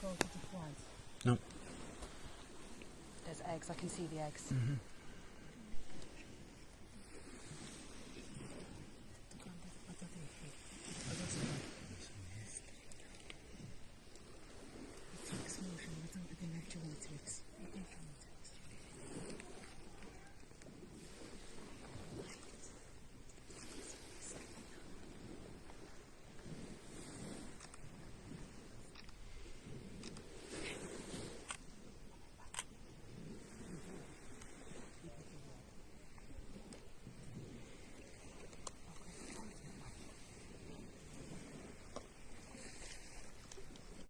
both of the quads? No. There's eggs. I can see the eggs. Mm-hmm. It's explosion without the electrolytes.